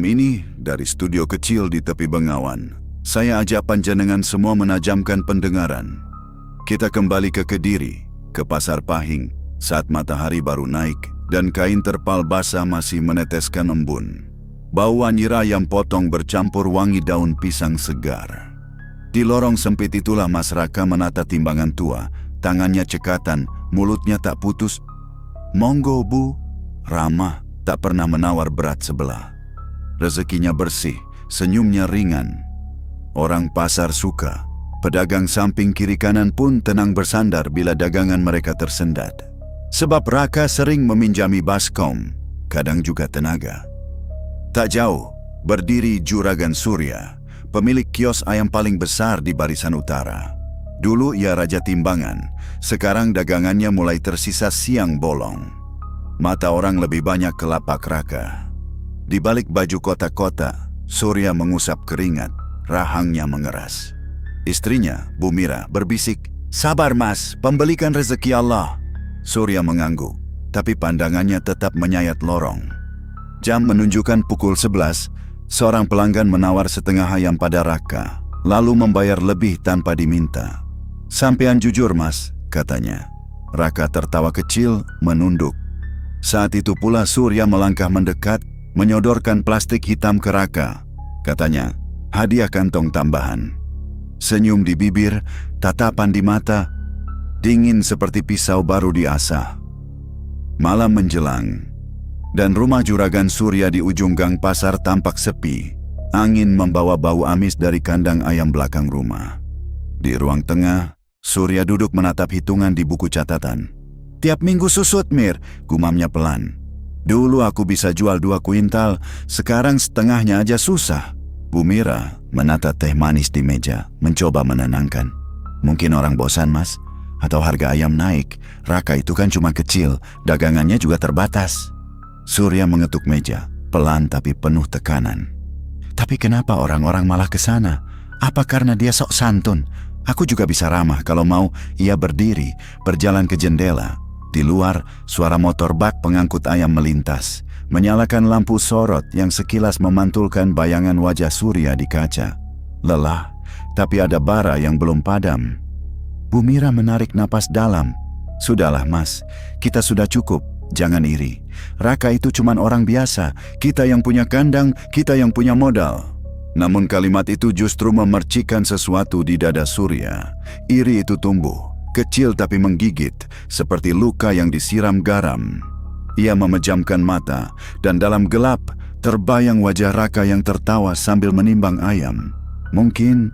Malam ini, dari studio kecil di tepi Bengawan, saya ajak panjenengan semua menajamkan pendengaran. Kita kembali ke Kediri, ke Pasar Pahing, saat matahari baru naik dan kain terpal basah masih meneteskan embun. Bau anyir ayam potong bercampur wangi daun pisang segar. Di lorong sempit itulah Mas Raka menata timbangan tua, tangannya cekatan, mulutnya tak putus. "Monggo Bu," ramah, tak pernah menawar berat sebelah. Rezekinya bersih, senyumnya ringan. Orang pasar suka. Pedagang samping kiri kanan pun tenang bersandar bila dagangan mereka tersendat. Sebab Raka sering meminjami baskom, kadang juga tenaga. Tak jauh, berdiri Juragan Surya, pemilik kios ayam paling besar di Barisan Utara. Dulu ia raja timbangan, sekarang dagangannya mulai tersisa siang bolong. Mata orang lebih banyak ke lapak Raka. Di balik baju kotak-kotak, Surya mengusap keringat, rahangnya mengeras. Istrinya, Bu Mira, berbisik, "Sabar Mas, pembelikan rezeki Allah." Surya mengangguk, tapi pandangannya tetap menyayat lorong. Jam menunjukkan pukul 11, seorang pelanggan menawar setengah ayam pada Raka, lalu membayar lebih tanpa diminta. "Sampean jujur Mas," katanya. Raka tertawa kecil, menunduk. Saat itu pula Surya melangkah mendekat, menyodorkan plastik hitam ke Raka. Katanya, "Hadiah kantong tambahan." Senyum di bibir, tatapan di mata, dingin seperti pisau baru diasah. Malam menjelang, dan rumah Juragan Surya di ujung gang pasar tampak sepi. Angin membawa bau amis dari kandang ayam belakang rumah. Di ruang tengah, Surya duduk menatap hitungan di buku catatan. "Tiap minggu susut, Mir," gumamnya pelan. "Dulu aku bisa jual 2 kuintal, sekarang setengahnya aja susah." Bu Mira menata teh manis di meja, mencoba menenangkan. "Mungkin orang bosan Mas, atau harga ayam naik. Raka itu kan cuma kecil, dagangannya juga terbatas." Surya mengetuk meja, pelan tapi penuh tekanan. "Tapi kenapa orang-orang malah ke sana? Apa karena dia sok santun? Aku juga bisa ramah kalau mau." Ia berdiri, berjalan ke jendela. Di luar, suara motor bak pengangkut ayam melintas, menyalakan lampu sorot yang sekilas memantulkan bayangan wajah Surya di kaca. Lelah, tapi ada bara yang belum padam. Bu Mira menarik napas dalam. "Sudahlah Mas, kita sudah cukup, jangan iri. Raka itu cuman orang biasa, kita yang punya kandang, kita yang punya modal." Namun kalimat itu justru memercikan sesuatu di dada Surya. Iri itu tumbuh. Kecil tapi menggigit, seperti luka yang disiram garam. Ia memejamkan mata, dan dalam gelap terbayang wajah Raka yang tertawa sambil menimbang ayam. "Mungkin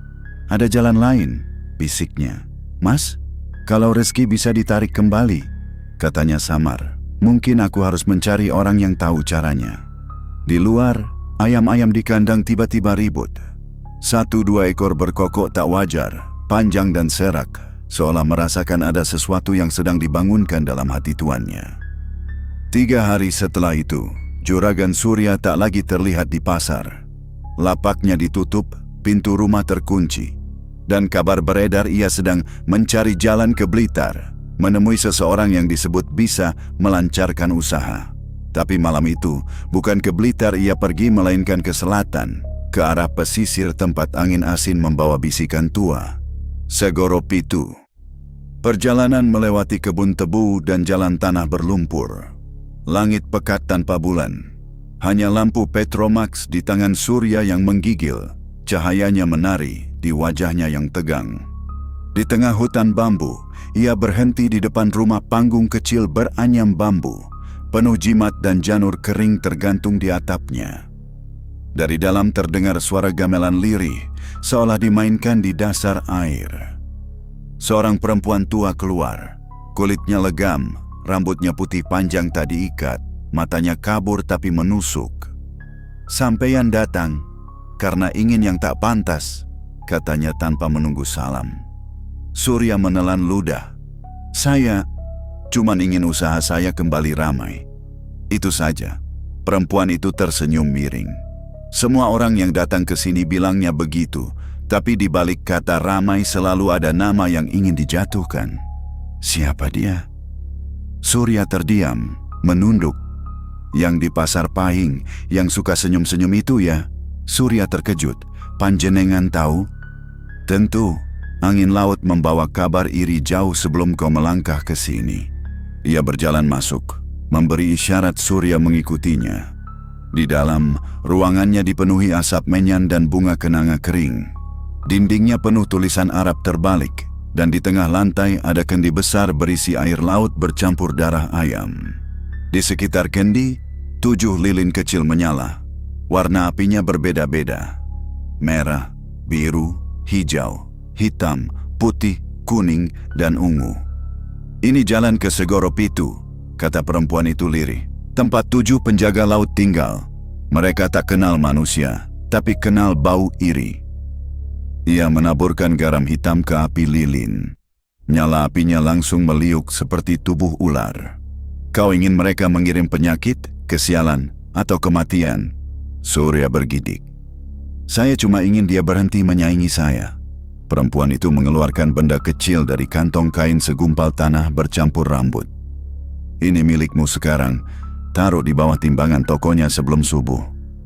ada jalan lain," bisiknya. "Mas, kalau rezeki bisa ditarik kembali," katanya samar. "Mungkin aku harus mencari orang yang tahu caranya." Di luar, ayam-ayam di kandang tiba-tiba ribut. 1-2 ekor berkokok tak wajar, panjang dan serak, seolah merasakan ada sesuatu yang sedang dibangunkan dalam hati tuannya. 3 hari setelah itu, Juragan Surya tak lagi terlihat di pasar. Lapaknya ditutup, pintu rumah terkunci, dan kabar beredar ia sedang mencari jalan ke Blitar, menemui seseorang yang disebut bisa melancarkan usaha. Tapi malam itu, bukan ke Blitar ia pergi melainkan ke selatan, ke arah pesisir tempat angin asin membawa bisikan tua. Segoro Pitu. Perjalanan melewati kebun tebu dan jalan tanah berlumpur. Langit pekat tanpa bulan. Hanya lampu Petromax di tangan Surya yang menggigil. Cahayanya menari di wajahnya yang tegang. Di tengah hutan bambu, ia berhenti di depan rumah panggung kecil beranyam bambu, penuh jimat dan janur kering tergantung di atapnya. Dari dalam terdengar suara gamelan lirih, seolah dimainkan di dasar air. Seorang perempuan tua keluar, kulitnya legam, rambutnya putih panjang tak diikat, matanya kabur tapi menusuk. "Sampeyan datang karena ingin yang tak pantas," katanya tanpa menunggu salam. Surya menelan ludah. "Saya cuman ingin usaha saya kembali ramai. Itu saja." Perempuan itu tersenyum miring. Semua orang yang datang ke sini bilangnya begitu, tapi di balik kata ramai selalu ada nama yang ingin dijatuhkan. Siapa dia? Surya terdiam, menunduk. Yang di Pasar Pahing, yang suka senyum-senyum itu ya? Surya terkejut. Panjenengan tahu? Tentu, angin laut membawa kabar iri jauh sebelum kau melangkah ke sini. Ia berjalan masuk, memberi isyarat Surya mengikutinya. Di dalam, ruangannya dipenuhi asap menyan dan bunga kenanga kering. Dindingnya penuh tulisan Arab terbalik, dan di tengah lantai ada kendi besar berisi air laut bercampur darah ayam. Di sekitar kendi, 7 lilin kecil menyala. Warna apinya berbeda-beda. Merah, biru, hijau, hitam, putih, kuning, dan ungu. Ini jalan ke Segoro Pitu, kata perempuan itu lirih. Tempat 7 penjaga laut tinggal. Mereka tak kenal manusia, tapi kenal bau iri. Ia menaburkan garam hitam ke api lilin. Nyala apinya langsung meliuk seperti tubuh ular. Kau ingin mereka mengirim penyakit, kesialan, atau kematian? Surya bergidik. Saya cuma ingin dia berhenti menyaingi saya. Perempuan itu mengeluarkan benda kecil dari kantong kain segumpal tanah bercampur rambut. Ini milikmu sekarang, taruh di bawah timbangan tokonya sebelum subuh.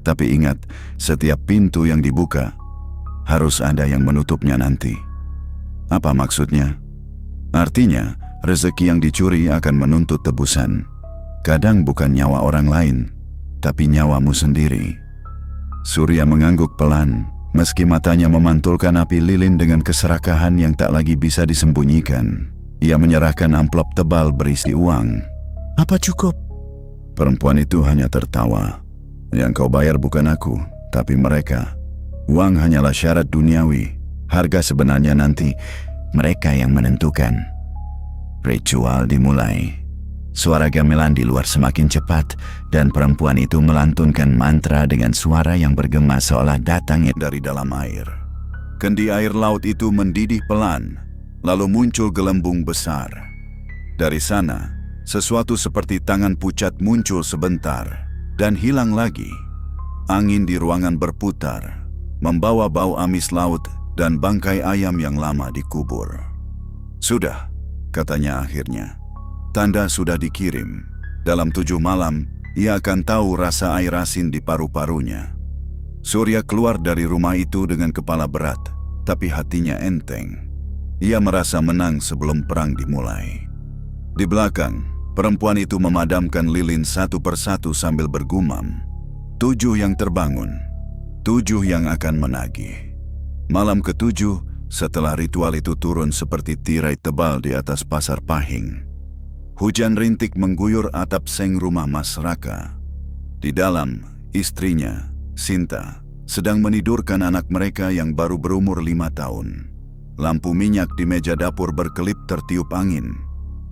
Tapi ingat, setiap pintu yang dibuka, harus ada yang menutupnya nanti. Apa maksudnya? Artinya, rezeki yang dicuri akan menuntut tebusan. Kadang bukan nyawa orang lain, tapi nyawamu sendiri. Surya mengangguk pelan, meski matanya memantulkan api lilin dengan keserakahan yang tak lagi bisa disembunyikan. Ia menyerahkan amplop tebal berisi uang. Apa cukup? Perempuan itu hanya tertawa. Yang kau bayar bukan aku, tapi mereka. Uang hanyalah syarat duniawi. Harga sebenarnya nanti mereka yang menentukan. Ritual dimulai. Suara gamelan di luar semakin cepat, dan perempuan itu melantunkan mantra dengan suara yang bergema seolah datangnya dari dalam air. Kendi air laut itu mendidih pelan, lalu muncul gelembung besar. Dari sana, sesuatu seperti tangan pucat muncul sebentar, dan hilang lagi. Angin di ruangan berputar, membawa bau amis laut dan bangkai ayam yang lama dikubur. Sudah, katanya akhirnya. Tanda sudah dikirim. Dalam 7 malam, ia akan tahu rasa air asin di paru-parunya. Surya keluar dari rumah itu dengan kepala berat, tapi hatinya enteng. Ia merasa menang sebelum perang dimulai. Di belakang, perempuan itu memadamkan lilin satu persatu sambil bergumam. 7 yang terbangun, 7 yang akan menagih. Malam ke-7, setelah ritual itu turun seperti tirai tebal di atas Pasar Pahing. Hujan rintik mengguyur atap seng rumah Mas Raka. Di dalam, istrinya, Sinta, sedang menidurkan anak mereka yang baru berumur 5 tahun. Lampu minyak di meja dapur berkelip tertiup angin.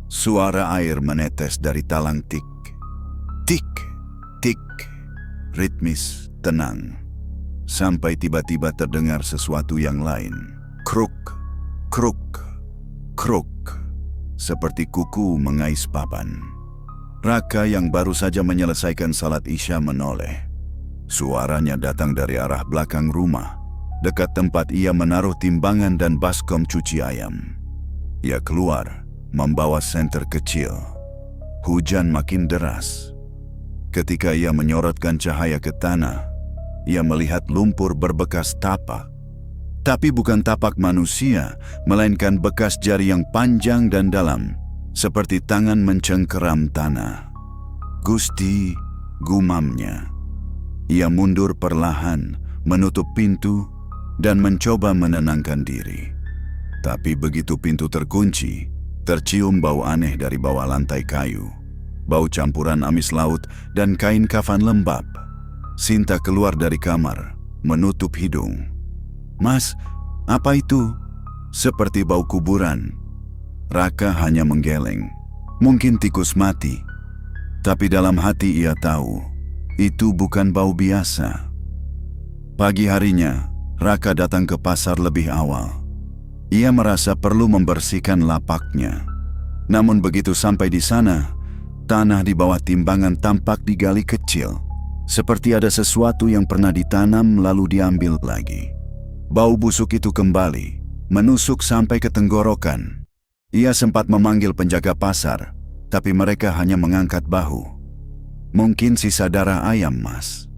Suara air menetes dari talang tik. Tik, tik, ritmis, tenang. Sampai tiba-tiba terdengar sesuatu yang lain. Kruk, kruk, kruk. Seperti kuku mengais papan. Raka yang baru saja menyelesaikan salat Isya menoleh. Suaranya datang dari arah belakang rumah, dekat tempat ia menaruh timbangan dan baskom cuci ayam. Ia keluar, membawa senter kecil. Hujan makin deras. Ketika ia menyorotkan cahaya ke tanah, ia melihat lumpur berbekas tapak. Tapi bukan tapak manusia, melainkan bekas jari yang panjang dan dalam, seperti tangan mencengkeram tanah. Gusti, gumamnya. Ia mundur perlahan, menutup pintu, dan mencoba menenangkan diri. Tapi begitu pintu terkunci, tercium bau aneh dari bawah lantai kayu. Bau campuran amis laut dan kain kafan lembab. Sinta keluar dari kamar, menutup hidung. Mas, apa itu? Seperti bau kuburan. Raka hanya menggeleng. Mungkin tikus mati. Tapi dalam hati ia tahu, itu bukan bau biasa. Pagi harinya, Raka datang ke pasar lebih awal. Ia merasa perlu membersihkan lapaknya. Namun begitu sampai di sana, tanah di bawah timbangan tampak digali kecil. Seperti ada sesuatu yang pernah ditanam lalu diambil lagi. Bau busuk itu kembali, menusuk sampai ke tenggorokan. Ia sempat memanggil penjaga pasar, tapi mereka hanya mengangkat bahu. Mungkin sisa darah ayam, Mas.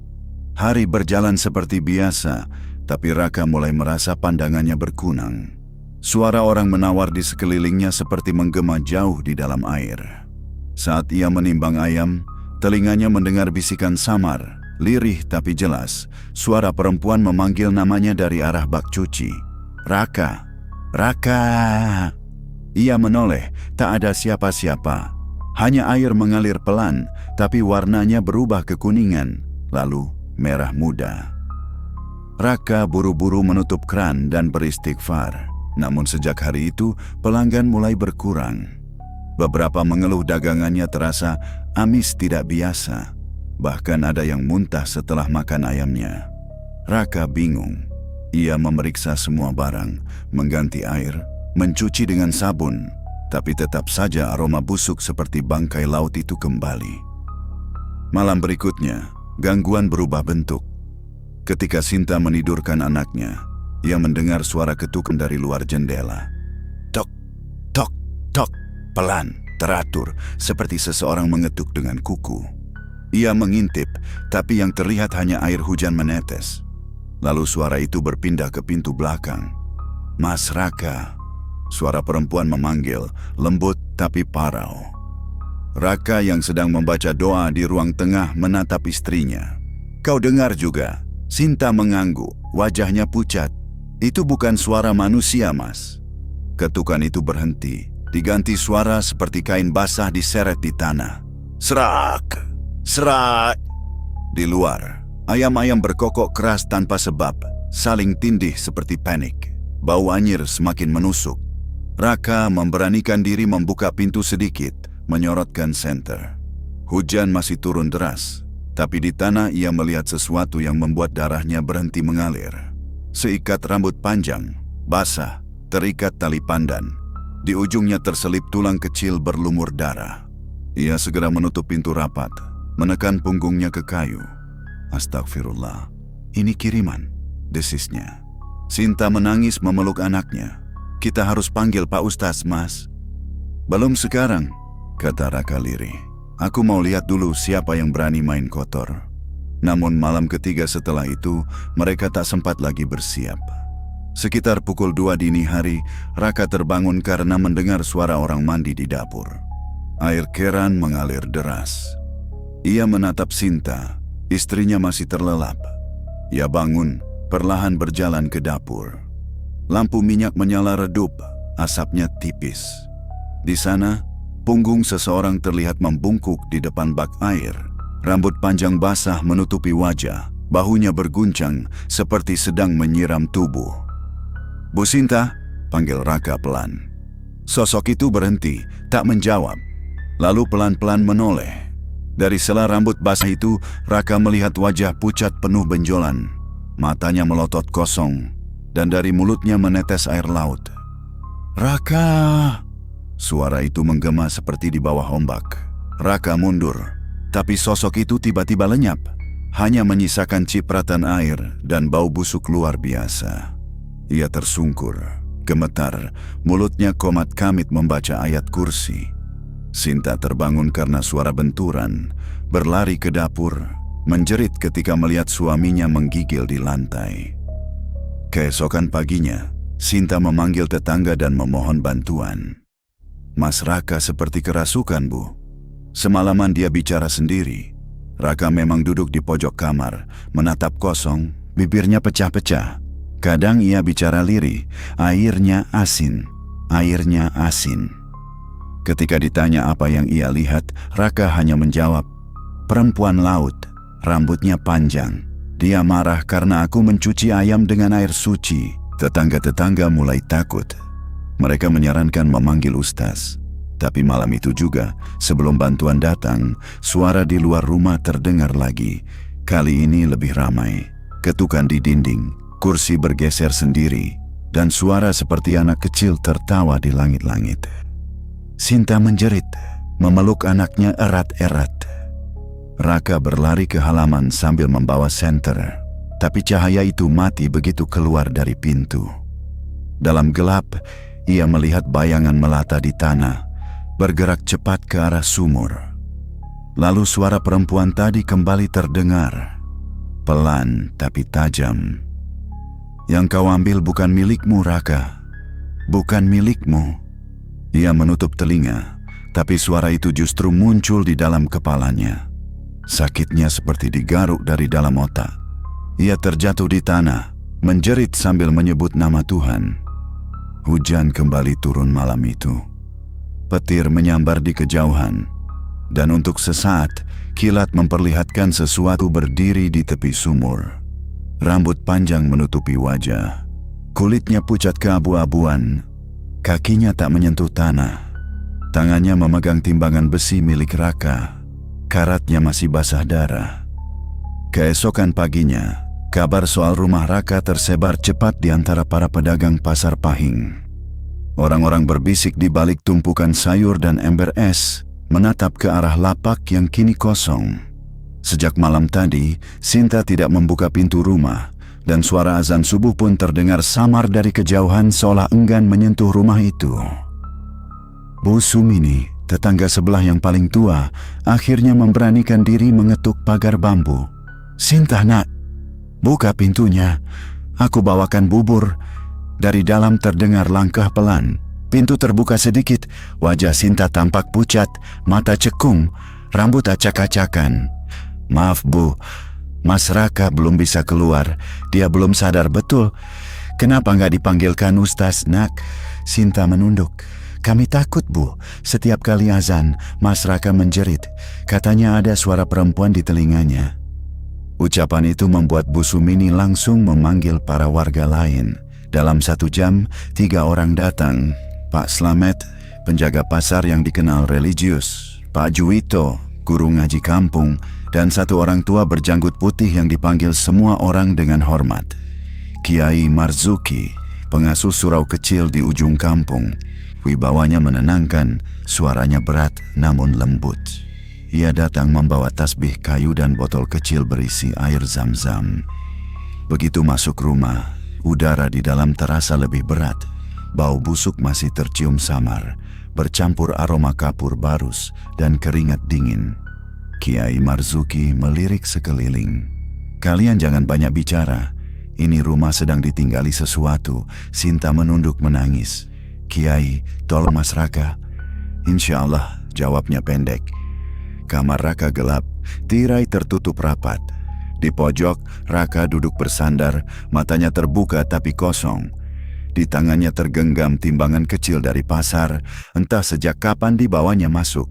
Hari berjalan seperti biasa, tapi Raka mulai merasa pandangannya berkunang. Suara orang menawar di sekelilingnya seperti menggema jauh di dalam air. Saat ia menimbang ayam, telinganya mendengar bisikan samar, lirih tapi jelas. Suara perempuan memanggil namanya dari arah bak cuci. Raka, Raka. Ia menoleh, tak ada siapa-siapa. Hanya air mengalir pelan, tapi warnanya berubah kekuningan, lalu merah muda. Raka buru-buru menutup keran dan beristighfar. Namun sejak hari itu, pelanggan mulai berkurang. Beberapa mengeluh dagangannya terasa amis tidak biasa. Bahkan ada yang muntah setelah makan ayamnya. Raka bingung. Ia memeriksa semua barang, mengganti air, mencuci dengan sabun, tapi tetap saja aroma busuk seperti bangkai laut itu kembali. Malam berikutnya, gangguan berubah bentuk. Ketika Sinta menidurkan anaknya, ia mendengar suara ketukan dari luar jendela. Tok, tok, tok, pelan, teratur, seperti seseorang mengetuk dengan kuku. Ia mengintip, tapi yang terlihat hanya air hujan menetes. Lalu suara itu berpindah ke pintu belakang. Mas Raka, suara perempuan memanggil, lembut tapi parau. Raka yang sedang membaca doa di ruang tengah menatap istrinya. Kau dengar juga? Sinta mengangguk, wajahnya pucat. Itu bukan suara manusia, Mas. Ketukan itu berhenti, diganti suara seperti kain basah diseret di tanah. Serak, serak. Di luar, ayam-ayam berkokok keras tanpa sebab, saling tindih seperti panik. Bau anyir semakin menusuk. Raka memberanikan diri membuka pintu sedikit, menyorotkan senter. Hujan masih turun deras, tapi di tanah ia melihat sesuatu yang membuat darahnya berhenti mengalir. Seikat rambut panjang, basah, terikat tali pandan. Di ujungnya terselip tulang kecil berlumur darah. Ia segera menutup pintu rapat, menekan punggungnya ke kayu. Astagfirullah, ini kiriman, desisnya. Sinta menangis memeluk anaknya. Kita harus panggil Pak Ustaz, Mas. Belum sekarang, kata Raka lirih. Aku mau lihat dulu siapa yang berani main kotor. Namun malam ketiga setelah itu, mereka tak sempat lagi bersiap. Sekitar pukul 2 dini hari, Raka terbangun karena mendengar suara orang mandi di dapur. Air keran mengalir deras. Ia menatap Sinta, istrinya masih terlelap. Ia bangun, perlahan berjalan ke dapur. Lampu minyak menyala redup, asapnya tipis. Di sana, punggung seseorang terlihat membungkuk di depan bak air. Rambut panjang basah menutupi wajah, bahunya berguncang seperti sedang menyiram tubuh. Bu Sinta, panggil Raka pelan. Sosok itu berhenti, tak menjawab. Lalu pelan-pelan menoleh. Dari sela rambut basah itu, Raka melihat wajah pucat penuh benjolan. Matanya melotot kosong, dan dari mulutnya menetes air laut. Raka! Suara itu menggema seperti di bawah ombak. Raka mundur, tapi sosok itu tiba-tiba lenyap. Hanya menyisakan cipratan air dan bau busuk luar biasa. Ia tersungkur, gemetar, mulutnya komat kamit membaca ayat kursi. Sinta terbangun karena suara benturan, berlari ke dapur, menjerit ketika melihat suaminya menggigil di lantai. Keesokan paginya, Sinta memanggil tetangga dan memohon bantuan. Mas Raka seperti kerasukan, Bu. Semalaman dia bicara sendiri. Raka memang duduk di pojok kamar, menatap kosong, bibirnya pecah-pecah. Kadang ia bicara lirih, airnya asin, airnya asin. Ketika ditanya apa yang ia lihat, Raka hanya menjawab, perempuan laut, rambutnya panjang. Dia marah karena aku mencuci ayam dengan air suci. Tetangga-tetangga mulai takut. Mereka menyarankan memanggil ustaz. Tapi malam itu juga, sebelum bantuan datang, suara di luar rumah terdengar lagi. Kali ini lebih ramai. Ketukan di dinding, kursi bergeser sendiri, dan suara seperti anak kecil tertawa di langit-langit. Sinta menjerit, memeluk anaknya erat-erat. Raka berlari ke halaman sambil membawa senter, tapi cahaya itu mati begitu keluar dari pintu. Dalam gelap, ia melihat bayangan melata di tanah, bergerak cepat ke arah sumur. Lalu suara perempuan tadi kembali terdengar. Pelan tapi tajam. Yang kau ambil bukan milikmu, Raka. Bukan milikmu. Ia menutup telinga, tapi suara itu justru muncul di dalam kepalanya. Sakitnya seperti digaruk dari dalam otak. Ia terjatuh di tanah, menjerit sambil menyebut nama Tuhan. Hujan kembali turun malam itu. Petir menyambar di kejauhan. Dan untuk sesaat, kilat memperlihatkan sesuatu berdiri di tepi sumur. Rambut panjang menutupi wajah. Kulitnya pucat keabu-abuan. Kakinya tak menyentuh tanah. Tangannya memegang timbangan besi milik Raka. Karatnya masih basah darah. Keesokan paginya, kabar soal rumah Raka tersebar cepat di antara para pedagang pasar Pahing. Orang-orang berbisik di balik tumpukan sayur dan ember es, menatap ke arah lapak yang kini kosong. Sejak malam tadi, Sinta tidak membuka pintu rumah, dan suara azan subuh pun terdengar samar dari kejauhan seolah enggan menyentuh rumah itu. Bu Sumini, tetangga sebelah yang paling tua, akhirnya memberanikan diri mengetuk pagar bambu. "Sinta, nak, buka pintunya. Aku bawakan bubur." Dari dalam terdengar langkah pelan. Pintu terbuka sedikit, wajah Sinta tampak pucat, mata cekung, rambut acak-acakan. "Maaf, Bu, Mas Raka belum bisa keluar. Dia belum sadar betul. Kenapa nggak dipanggilkan Ustaz, nak?" Sinta menunduk. "Kami takut, Bu. Setiap kali azan, Mas Raka menjerit. Katanya ada suara perempuan di telinganya." Ucapan itu membuat Bu Sumini langsung memanggil para warga lain. Dalam 1 jam, 3 orang datang. Pak Slamet, penjaga pasar yang dikenal religius, Pak Juwito, guru ngaji kampung, dan 1 orang tua berjanggut putih yang dipanggil semua orang dengan hormat. Kiai Marzuki, pengasuh surau kecil di ujung kampung. Wibawanya menenangkan, suaranya berat namun lembut. Ia datang membawa tasbih kayu dan botol kecil berisi air zam-zam. Begitu masuk rumah, udara di dalam terasa lebih berat. Bau busuk masih tercium samar, bercampur aroma kapur barus dan keringat dingin. Kiai Marzuki melirik sekeliling. "Kalian jangan banyak bicara. Ini rumah sedang ditinggali sesuatu." Sinta menunduk menangis. "Kiai, tolong Mas Raka." "Insya Allah," jawabnya pendek. Kamar Raka gelap, tirai tertutup rapat. Di pojok, Raka duduk bersandar, matanya terbuka tapi kosong. Di tangannya tergenggam timbangan kecil dari pasar, entah sejak kapan dibawanya masuk.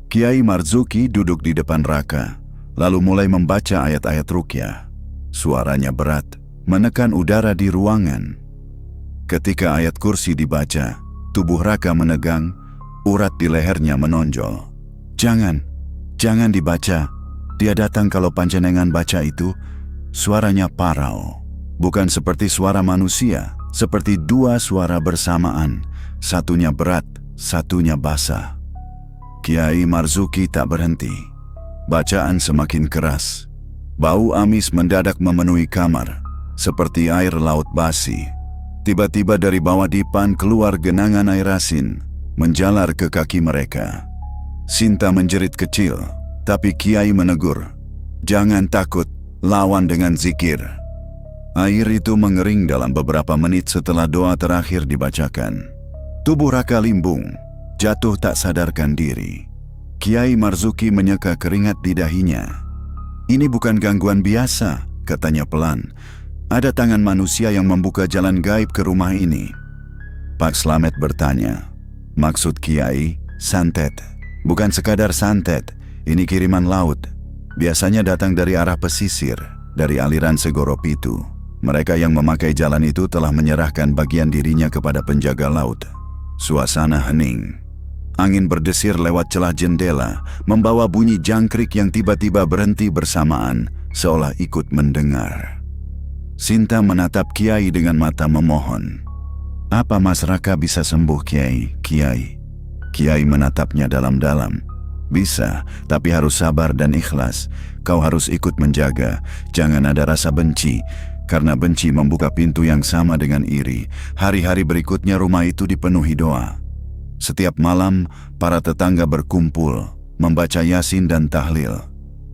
Kiai Marzuki duduk di depan Raka, lalu mulai membaca ayat-ayat ruqyah. Suaranya berat, menekan udara di ruangan. Ketika ayat kursi dibaca, tubuh Raka menegang, urat di lehernya menonjol. Jangan dibaca. Dia datang kalau panjenengan baca itu." Suaranya parau, bukan seperti suara manusia, seperti 2 suara bersamaan, satunya berat, satunya basah. Kiai Marzuki tak berhenti. Bacaan semakin keras. Bau amis mendadak memenuhi kamar, seperti air laut basi. Tiba-tiba dari bawah dipan keluar genangan air asin, menjalar ke kaki mereka. Sinta menjerit kecil, tapi Kiai menegur, "Jangan takut, lawan dengan zikir." Air itu mengering dalam beberapa menit setelah doa terakhir dibacakan. Tubuh Raka limbung, jatuh tak sadarkan diri. Kiai Marzuki menyeka keringat di dahinya. "Ini bukan gangguan biasa," katanya pelan. "Ada tangan manusia yang membuka jalan gaib ke rumah ini." Pak Slamet bertanya, "Maksud Kiai, santet?" "Bukan sekadar santet, ini kiriman laut. Biasanya datang dari arah pesisir, dari aliran Segoro Pitu. Mereka yang memakai jalan itu telah menyerahkan bagian dirinya kepada penjaga laut." Suasana hening. Angin berdesir lewat celah jendela, membawa bunyi jangkrik yang tiba-tiba berhenti bersamaan, seolah ikut mendengar. Sinta menatap Kiai dengan mata memohon. "Apa Mas Raka bisa sembuh, Kiai?" Kiai menatapnya dalam-dalam. "Bisa, tapi harus sabar dan ikhlas. Kau harus ikut menjaga, jangan ada rasa benci. Karena benci membuka pintu yang sama dengan iri. Hari-hari berikutnya rumah itu dipenuhi doa. Setiap malam, para tetangga berkumpul, membaca Yasin dan tahlil.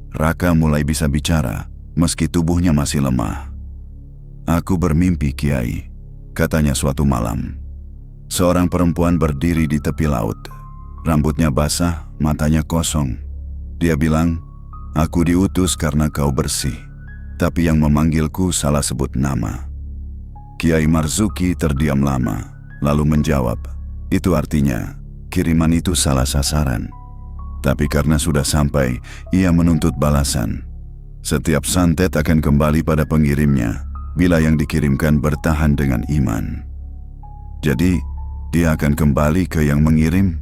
Raka mulai bisa bicara, meski tubuhnya masih lemah. "Aku bermimpi, Kiai," katanya suatu malam. Seorang perempuan berdiri di tepi laut. Rambutnya basah, matanya kosong. Dia bilang, "Aku diutus karena kau bersih, tapi yang memanggilku salah sebut nama." Kiai Marzuki terdiam lama, lalu menjawab, "Itu artinya, kiriman itu salah sasaran." Tapi karena sudah sampai, ia menuntut balasan. Setiap santet akan kembali pada pengirimnya, bila yang dikirimkan bertahan dengan iman. Jadi, dia akan kembali ke yang mengirim?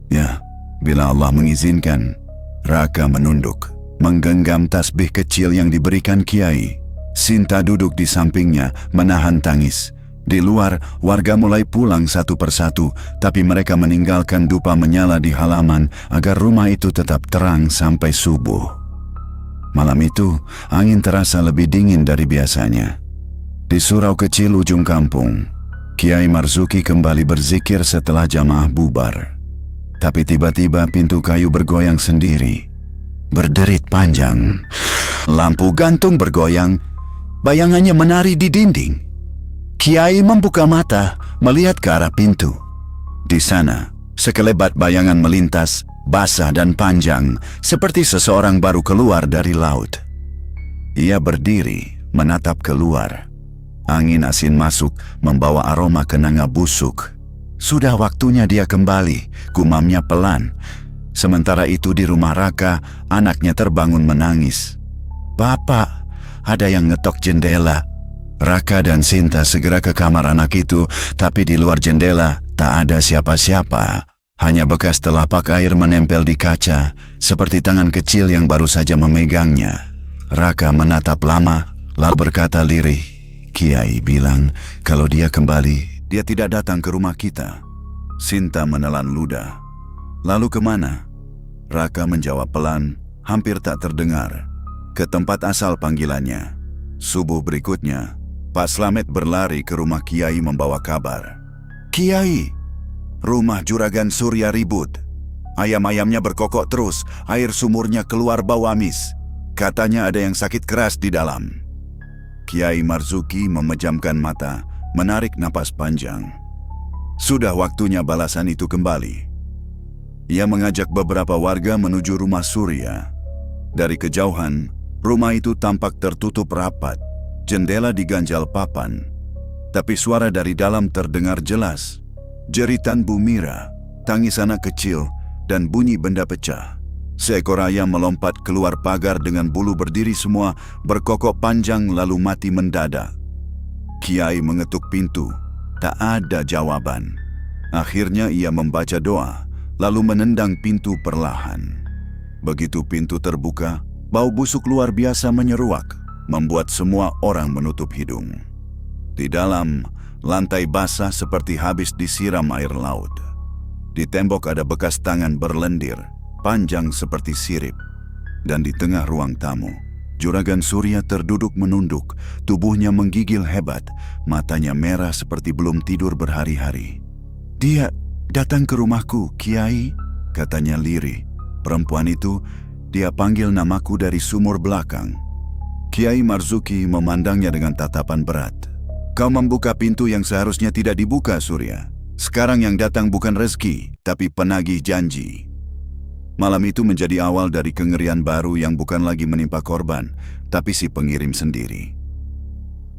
Ya, bila Allah mengizinkan. Raka menunduk, menggenggam tasbih kecil yang diberikan Kiai. Sinta duduk di sampingnya, menahan tangis. Di luar, warga mulai pulang satu persatu, tapi mereka meninggalkan dupa menyala di halaman agar rumah itu tetap terang sampai subuh. Malam itu, angin terasa lebih dingin dari biasanya. Di surau kecil ujung kampung, Kiai Marzuki kembali berzikir setelah jamaah bubar. Tapi tiba-tiba pintu kayu bergoyang sendiri. Berderit panjang. Lampu gantung bergoyang. Bayangannya menari di dinding. Kiai membuka mata, melihat ke arah pintu. Di sana, sekelebat bayangan melintas, basah dan panjang, seperti seseorang baru keluar dari laut. Ia berdiri, menatap keluar. Angin asin masuk, membawa aroma kenanga busuk. Sudah waktunya dia kembali, gumamnya pelan. Sementara itu di rumah Raka, anaknya terbangun menangis. "Bapak, ada yang ngetok jendela." Raka dan Sinta segera ke kamar anak itu, tapi di luar jendela tak ada siapa-siapa. Hanya bekas telapak air menempel di kaca, seperti tangan kecil yang baru saja memegangnya. Raka menatap lama, lalu berkata lirih, "Kiai bilang kalau dia kembali, dia tidak datang ke rumah kita." Sinta menelan ludah. "Lalu kemana?" Raka menjawab pelan, hampir tak terdengar. "Ke tempat asal panggilannya." Subuh berikutnya, Pak Slamet berlari ke rumah Kiai membawa kabar. "Kiai, rumah Juragan Surya ribut. Ayam-ayamnya berkokok terus, air sumurnya keluar bau amis. Katanya ada yang sakit keras di dalam." Kiai Marzuki memejamkan mata, menarik napas panjang. Sudah waktunya balasan itu kembali. Ia mengajak beberapa warga menuju rumah Surya. Dari kejauhan, rumah itu tampak tertutup rapat, jendela diganjal papan. Tapi suara dari dalam terdengar jelas. Jeritan Bu Mira, tangis anak kecil, dan bunyi benda pecah. Seekor ayam melompat keluar pagar dengan bulu berdiri semua, berkokok panjang lalu mati mendadak. Kiai mengetuk pintu. Tak ada jawaban. Akhirnya ia membaca doa, lalu menendang pintu perlahan. Begitu pintu terbuka, bau busuk luar biasa menyeruak, membuat semua orang menutup hidung. Di dalam, lantai basah seperti habis disiram air laut. Di tembok ada bekas tangan berlendir, panjang seperti sirip. Dan di tengah ruang tamu, Juragan Surya terduduk menunduk, tubuhnya menggigil hebat, matanya merah seperti belum tidur berhari-hari. "Dia datang ke rumahku, Kiai," katanya lirih. Perempuan itu, dia panggil namaku dari sumur belakang. Kiai Marzuki memandangnya dengan tatapan berat. "Kau membuka pintu yang seharusnya tidak dibuka, Surya. Sekarang yang datang bukan rezeki, tapi penagih janji." Malam itu menjadi awal dari kengerian baru yang bukan lagi menimpa korban, tapi si pengirim sendiri.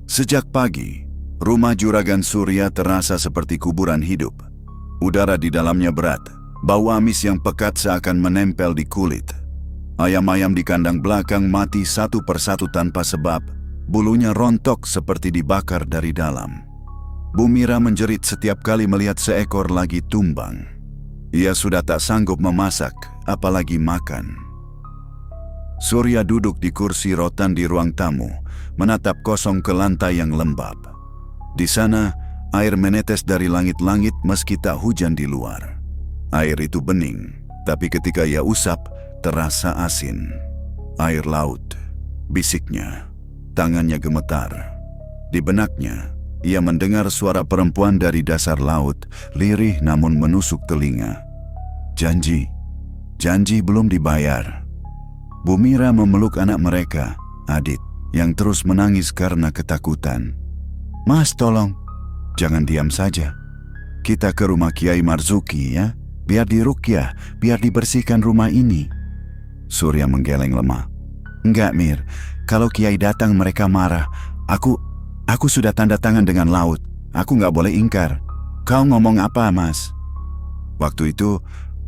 Sejak pagi, rumah Juragan Surya terasa seperti kuburan hidup. Udara di dalamnya berat, bau amis yang pekat seakan menempel di kulit. Ayam-ayam di kandang belakang mati satu persatu tanpa sebab, bulunya rontok seperti dibakar dari dalam. Bu Mira menjerit setiap kali melihat seekor lagi tumbang. Ia sudah tak sanggup memasak, apalagi makan. Surya duduk di kursi rotan di ruang tamu, menatap kosong ke lantai yang lembab. Di sana, air menetes dari langit-langit meski tak hujan di luar. Air itu bening, tapi ketika ia usap, terasa asin. "Air laut," bisiknya. Tangannya gemetar. Di benaknya, ia mendengar suara perempuan dari dasar laut, lirih namun menusuk telinga. "Janji, Janji belum dibayar. Bu Mira memeluk anak mereka, Adit, yang terus menangis karena ketakutan. "Mas, tolong, jangan diam saja. Kita ke rumah Kiai Marzuki ya, biar diruqyah, biar dibersihkan rumah ini." Surya menggeleng lemah. "Enggak, Mir. Kalau Kiai datang mereka marah. Aku sudah tanda tangan dengan Laut. Aku nggak boleh ingkar." "Kau ngomong apa, Mas?" "Waktu itu,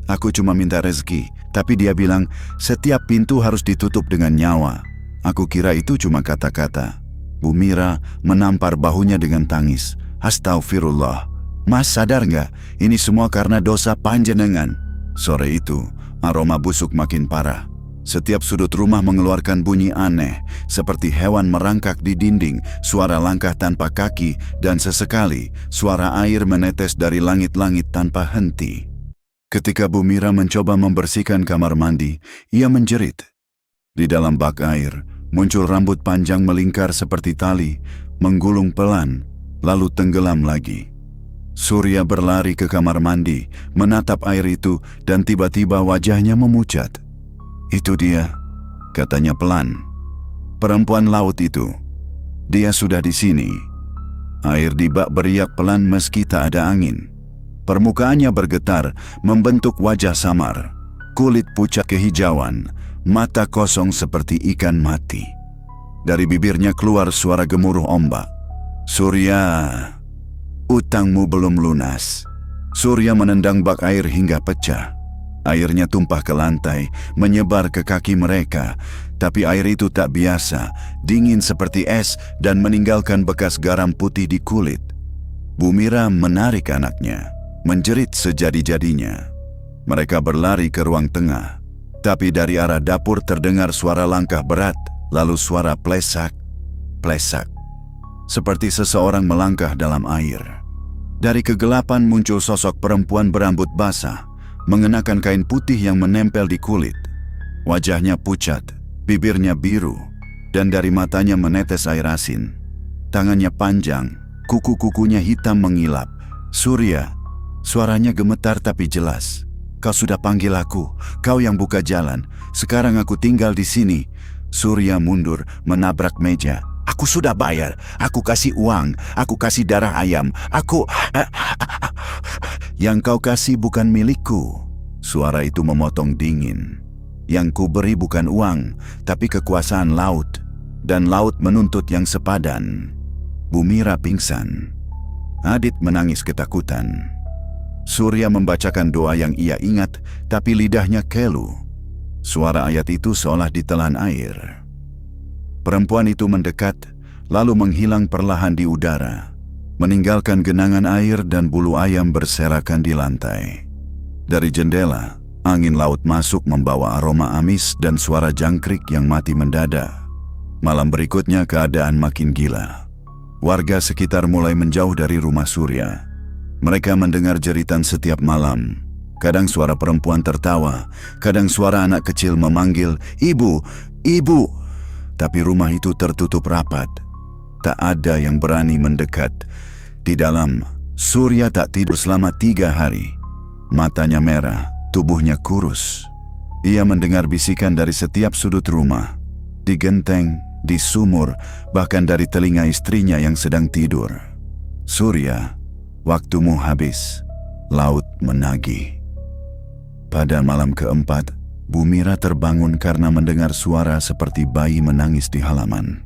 aku cuma minta rezeki, tapi dia bilang setiap pintu harus ditutup dengan nyawa. Aku kira itu cuma kata-kata." Bu Mira menampar bahunya dengan tangis. "Astagfirullah. Mas sadar nggak? Ini semua karena dosa panjenengan." Sore itu, aroma busuk makin parah. Setiap sudut rumah mengeluarkan bunyi aneh, seperti hewan merangkak di dinding, suara langkah tanpa kaki, dan sesekali suara air menetes dari langit-langit tanpa henti. Ketika Bu Mira mencoba membersihkan kamar mandi, ia menjerit. Di dalam bak air, muncul rambut panjang melingkar seperti tali, menggulung pelan, lalu tenggelam lagi. Surya berlari ke kamar mandi, menatap air itu, dan tiba-tiba wajahnya memucat. "Itu dia," katanya pelan. "Perempuan laut itu. Dia sudah di sini." Air di bak beriak pelan meski tak ada angin. Permukaannya bergetar, membentuk wajah samar. Kulit pucat kehijauan, mata kosong seperti ikan mati. Dari bibirnya keluar suara gemuruh ombak. "Surya, utangmu belum lunas." Surya menendang bak air hingga pecah. Airnya tumpah ke lantai, menyebar ke kaki mereka. Tapi air itu tak biasa, dingin seperti es dan meninggalkan bekas garam putih di kulit. Bu Mira menarik anaknya, menjerit sejadi-jadinya. Mereka berlari ke ruang tengah. Tapi dari arah dapur terdengar suara langkah berat, lalu suara plesak, plesak. Seperti seseorang melangkah dalam air. Dari kegelapan muncul sosok perempuan berambut basah, mengenakan kain putih yang menempel di kulit. Wajahnya pucat, bibirnya biru, dan dari matanya menetes air asin. Tangannya panjang, kuku-kukunya hitam mengilap. "Surya," suaranya gemetar tapi jelas. "Kau sudah panggil aku, kau yang buka jalan. Sekarang aku tinggal di sini." Surya mundur, menabrak meja. "Aku sudah bayar, aku kasih uang, aku kasih darah ayam, Yang kau kasih bukan milikku." Suara itu memotong dingin. "Yang ku beri bukan uang, tapi kekuasaan Laut. Dan Laut menuntut yang sepadan." Bu Mira pingsan. Adit menangis ketakutan. Surya membacakan doa yang ia ingat, tapi lidahnya kelu. Suara ayat itu seolah ditelan air. Perempuan itu mendekat, lalu menghilang perlahan di udara, meninggalkan genangan air dan bulu ayam berserakan di lantai. Dari jendela, angin laut masuk membawa aroma amis dan suara jangkrik yang mati mendadak. Malam berikutnya keadaan makin gila. Warga sekitar mulai menjauh dari rumah Surya. Mereka mendengar jeritan setiap malam. Kadang suara perempuan tertawa, kadang suara anak kecil memanggil, "Ibu, ibu!" Tapi rumah itu tertutup rapat. Tak ada yang berani mendekat. Di dalam, Surya tak tidur selama 3 hari. Matanya merah, tubuhnya kurus. Ia mendengar bisikan dari setiap sudut rumah. Di genteng, di sumur, bahkan dari telinga istrinya yang sedang tidur. "Surya, waktumu habis." Laut menagih. Pada malam keempat, Bu Mira terbangun karena mendengar suara seperti bayi menangis di halaman.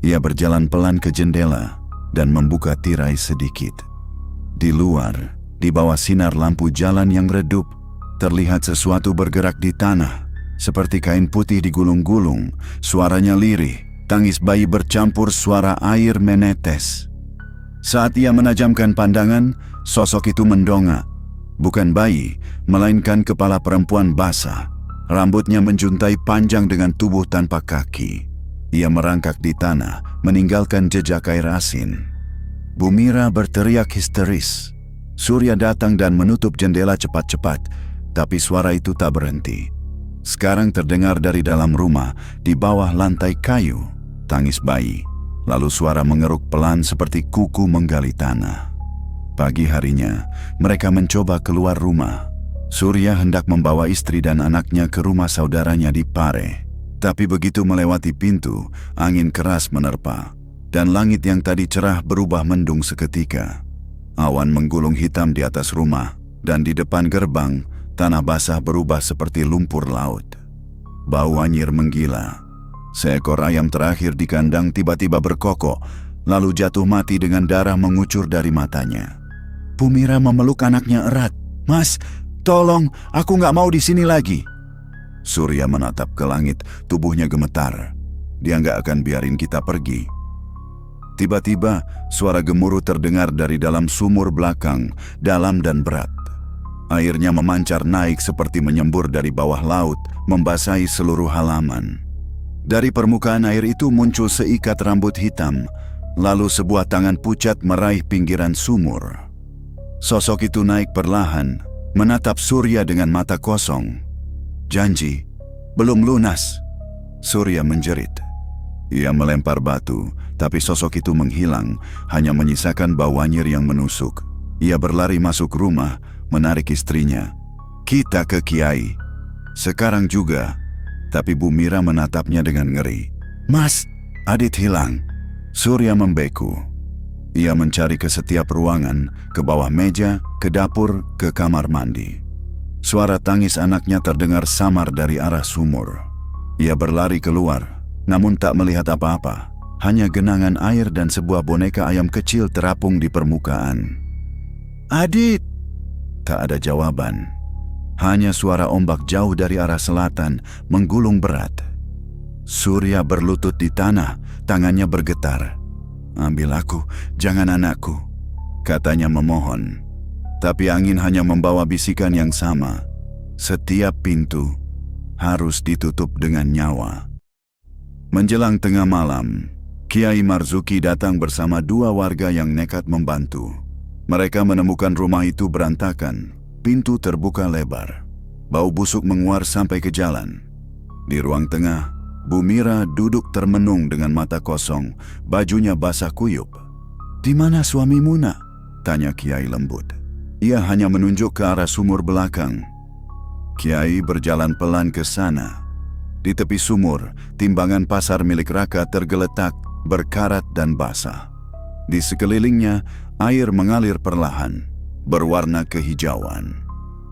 Ia berjalan pelan ke jendela dan membuka tirai sedikit. Di luar, di bawah sinar lampu jalan yang redup, terlihat sesuatu bergerak di tanah, seperti kain putih digulung-gulung. Suaranya lirih, tangis bayi bercampur suara air menetes. Saat ia menajamkan pandangan, sosok itu mendongak. Bukan bayi, melainkan kepala perempuan basah. Rambutnya menjuntai panjang dengan tubuh tanpa kaki. Ia merangkak di tanah, meninggalkan jejak air asin. Bu Mira berteriak histeris. Surya datang dan menutup jendela cepat-cepat, tapi suara itu tak berhenti. Sekarang terdengar dari dalam rumah, di bawah lantai kayu, tangis bayi. Lalu suara mengeruk pelan seperti kuku menggali tanah. Pagi harinya, mereka mencoba keluar rumah. Surya hendak membawa istri dan anaknya ke rumah saudaranya di Pare. Tapi begitu melewati pintu, angin keras menerpa, dan langit yang tadi cerah berubah mendung seketika. Awan menggulung hitam di atas rumah, dan di depan gerbang, tanah basah berubah seperti lumpur laut. Bau anyir menggila. Seekor ayam terakhir di kandang tiba-tiba berkokok, lalu jatuh mati dengan darah mengucur dari matanya. Bu Mira memeluk anaknya erat. "Mas, tolong, aku nggak mau di sini lagi." Surya menatap ke langit, tubuhnya gemetar. Dia nggak akan biarin kita pergi. Tiba-tiba, suara gemuruh terdengar dari dalam sumur belakang, dalam dan berat. Airnya memancar naik seperti menyembur dari bawah laut, membasahi seluruh halaman. Dari permukaan air itu muncul seikat rambut hitam, lalu sebuah tangan pucat meraih pinggiran sumur. Sosok itu naik perlahan, menatap Surya dengan mata kosong. "Janji, belum lunas." Surya menjerit. Ia melempar batu, tapi sosok itu menghilang, hanya menyisakan bau anyir yang menusuk. Ia berlari masuk rumah, menarik istrinya. "Kita ke Kiai sekarang juga." Tapi Bu Mira menatapnya dengan ngeri. "Mas, Adit hilang." Surya membeku. Ia mencari ke setiap ruangan, ke bawah meja, ke dapur, ke kamar mandi. Suara tangis anaknya terdengar samar dari arah sumur. Ia berlari keluar, namun tak melihat apa-apa. Hanya genangan air dan sebuah boneka ayam kecil terapung di permukaan. "Adit!" Tak ada jawaban. Hanya suara ombak jauh dari arah selatan menggulung berat. Surya berlutut di tanah, tangannya bergetar. "Ambil aku, jangan anakku," katanya memohon. Tapi angin hanya membawa bisikan yang sama. Setiap pintu harus ditutup dengan nyawa. Menjelang tengah malam, Kiai Marzuki datang bersama dua warga yang nekat membantu. Mereka menemukan rumah itu berantakan, pintu terbuka lebar. Bau busuk menguar sampai ke jalan. Di ruang tengah, Bu Mira duduk termenung dengan mata kosong, bajunya basah kuyup. "Di mana suamimu, nak?" tanya Kiai lembut. Ia hanya menunjuk ke arah sumur belakang. Kiai berjalan pelan ke sana. Di tepi sumur, timbangan pasar milik Raka tergeletak, berkarat dan basah. Di sekelilingnya, air mengalir perlahan, berwarna kehijauan.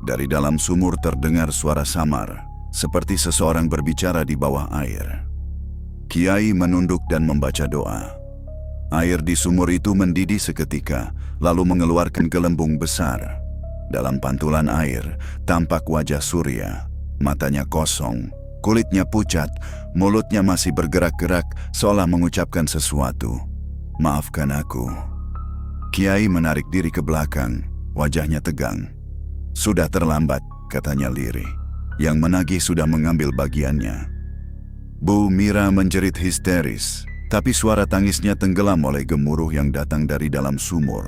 Dari dalam sumur terdengar suara samar, seperti seseorang berbicara di bawah air. Kiai menunduk dan membaca doa. Air di sumur itu mendidih seketika, lalu mengeluarkan gelembung besar. Dalam pantulan air, tampak wajah Surya. Matanya kosong, kulitnya pucat, mulutnya masih bergerak-gerak seolah mengucapkan sesuatu. "Maafkan aku." Kiai menarik diri ke belakang, wajahnya tegang. "Sudah terlambat," katanya lirih. Yang menagih sudah mengambil bagiannya. Bu Mira menjerit histeris, tapi suara tangisnya tenggelam oleh gemuruh yang datang dari dalam sumur.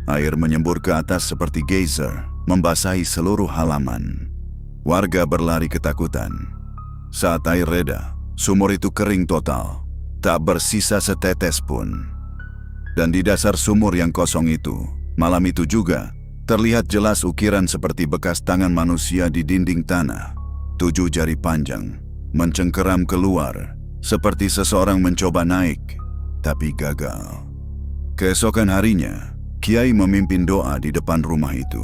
Air menyembur ke atas seperti geyser, membasahi seluruh halaman. Warga berlari ketakutan. Saat air reda, sumur itu kering total, tak bersisa setetes pun. Dan di dasar sumur yang kosong itu, malam itu juga, terlihat jelas ukiran seperti bekas tangan manusia di dinding tanah. 7 jari panjang, mencengkeram keluar, seperti seseorang mencoba naik, tapi gagal. Keesokan harinya, Kiai memimpin doa di depan rumah itu.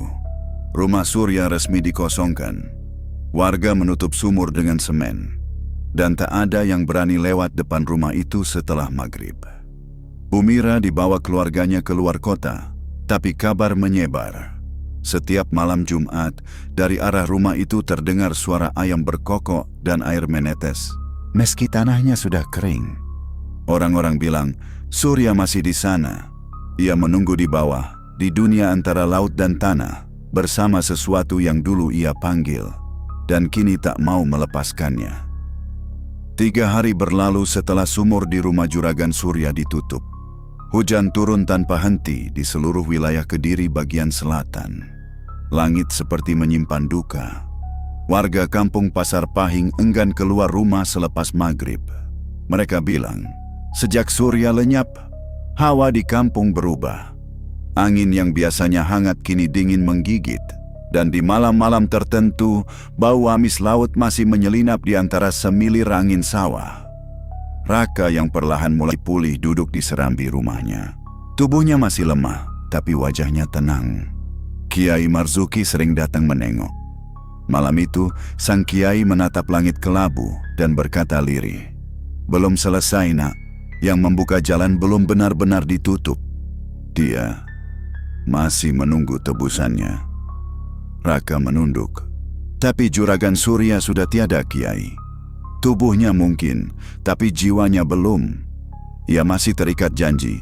Rumah Surya resmi dikosongkan. Warga menutup sumur dengan semen, dan tak ada yang berani lewat depan rumah itu setelah maghrib. Bu Mira dibawa keluarganya keluar kota, tapi kabar menyebar. Setiap malam Jumat, dari arah rumah itu terdengar suara ayam berkokok dan air menetes, meski tanahnya sudah kering. Orang-orang bilang, Surya masih di sana. Ia menunggu di bawah, di dunia antara laut dan tanah, bersama sesuatu yang dulu ia panggil, dan kini tak mau melepaskannya. 3 hari berlalu setelah sumur di rumah Juragan Surya ditutup. Hujan turun tanpa henti di seluruh wilayah Kediri bagian selatan. Langit seperti menyimpan duka. Warga kampung Pasar Pahing enggan keluar rumah selepas maghrib. Mereka bilang, sejak Surya lenyap, hawa di kampung berubah. Angin yang biasanya hangat kini dingin menggigit, Dan di malam-malam tertentu, bau amis laut masih menyelinap di antara semilir angin sawah. Raka yang perlahan mulai pulih duduk di serambi rumahnya. Tubuhnya masih lemah, tapi wajahnya tenang. Kiai Marzuki sering datang menengok. Malam itu, sang kiai menatap langit kelabu dan berkata lirih, "Belum selesai, nak. Yang membuka jalan belum benar-benar ditutup. Dia masih menunggu tebusannya." Raka menunduk. Tapi juragan Surya sudah tiada, Kiai. Tubuhnya mungkin, tapi jiwanya belum. Ia masih terikat janji.